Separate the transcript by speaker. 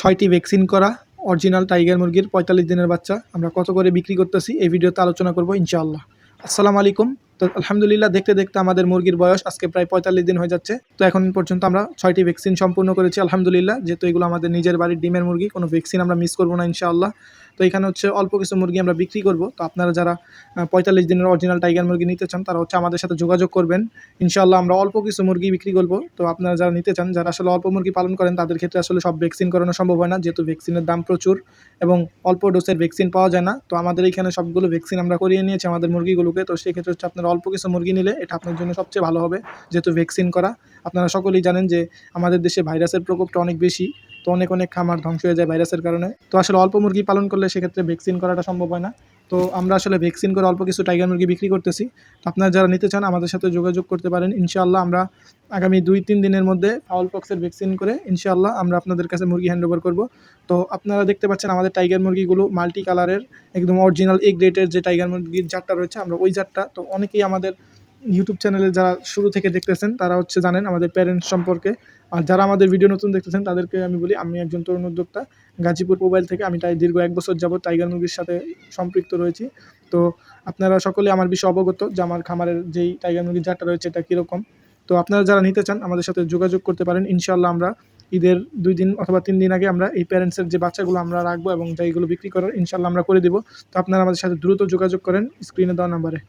Speaker 1: 6টি ভ্যাকসিন করা original tiger মুরগির ৪৫ দিনের বাচ্চা আমরা কত করে বিক্রি করতেছি এই ভিডিওতে আলোচনা করব ইনশাআল্লাহ। আসসালামু আলাইকুম। তো আলহামদুলিল্লাহ দেখতে দেখতে আমাদের মুরগির বয়স আজকে প্রায় ৪৫ দিন হয়ে যাচ্ছে। তো এখন পর্যন্ত আমরা ৬টি ভ্যাকসিন সম্পূর্ণ করেছি আলহামদুলিল্লাহ। যেহেতু এগুলো আমাদের নিজের বাড়ির ডিমের মুরগি, কোনো ভ্যাকসিন আমরা মিস করব না ইনশাআল্লাহ। তো এখানে হচ্ছে অল্প কিছু মুরগি আমরা বিক্রি করব। তো আপনারা যারা ৪৫ দিনের অরিজিনাল টাইগার মুরগি নিতে চান তারা হচ্ছে আমাদের সাথে যোগাযোগ করবেন ইনশাআল্লাহ। আমরা অল্প কিছু মুরগি বিক্রি করব। তো আপনারা যারা নিতে চান, যারা আসলে অল্প মুরগি পালন করেন তাদের ক্ষেত্রে আসলে সব ভ্যাকসিন করানো সম্ভব হয় না, যেহেতু ভ্যাকসিনের দাম প্রচুর এবং অল্প ডোজের ভ্যাকসিন পাওয়া যায় না। তো আমাদের এখানে সবগুলো ভ্যাকসিন আমরা করিয়ে নিয়েছি আমাদের মুরগিগুলোকে। তো সেক্ষেত্রে হচ্ছে আপনারা অল্প কিছু মুরগি নিলে এটা আপনার জন্য সবচেয়ে ভালো হবে, যেহেতু ভ্যাকসিন করা। আপনারা সকলেই জানেন যে আমাদের দেশে ভাইরাসের প্রকোপটা অনেক বেশি। তো অনেক খামার ধ্বংস হয়ে যায় ভাইরাসের কারণে। তো আসলে অল্প মুরগি পালন করলে সেক্ষেত্রে ভ্যাকসিন করাটা সম্ভব হয় না। তো আমরা আসলে ভ্যাকসিন করে অল্প কিছু টাইগার মুরগি বিক্রি করতেছি। তো আপনারা যারা নিতে চান আমাদের সাথে যোগাযোগ করতে পারেন ইনশাআল্লাহ। আমরা আগামী 2-3 দিনের মধ্যে ফাউল পক্সের ভ্যাকসিন করে ইনশাআল্লাহ আমরা আপনাদের কাছে মুরগি হ্যান্ডওভার করব। তো আপনারা দেখতে পাচ্ছেন আমাদের টাইগার মুরগিগুলো মাল্টি কালারের, একদম অরিজিনাল এ গ্রেডের যে টাইগার মুরগির জাতটা রয়েছে আমরা ওই জাতটা। তো অনেকেই আমাদের ইউটিউব চ্যানেলে যারা শুরু থেকে দেখতেছেন তারা হচ্ছে জানেন আমাদের প্যারেন্টস সম্পর্কে। আর যারা আমাদের ভিডিও নতুন দেখতেছেন তাদেরকে আমি বলি, আমি একজন তরুণ উদ্যোক্তা গাজীপুর মোবাইল থেকে। আমি দীর্ঘ 1 বছর যাবত টাইগার মুরগির সাথে সম্পৃক্ত রয়েছি। তো আপনারা সকলে আমার বিষয়ে অবগত যে আমার খামারের যেই টাইগার মুরগির জাতটা রয়েছে এটা কীরকম। তো আপনারা যারা নিতে চান আমাদের সাথে যোগাযোগ করতে পারেন ইনশাআল্লাহ। আমরা ঈদের 2 দিন অথবা 3 দিন আগে আমরা এই প্যারেন্টসের যে বাচ্চাগুলো আমরা রাখবো এবং যেইগুলো বিক্রি করার ইনশাআল্লাহ আমরা করে দেবো। তো আপনারা আমাদের সাথে দ্রুত যোগাযোগ করেন স্ক্রিনে দেওয়া নাম্বারে।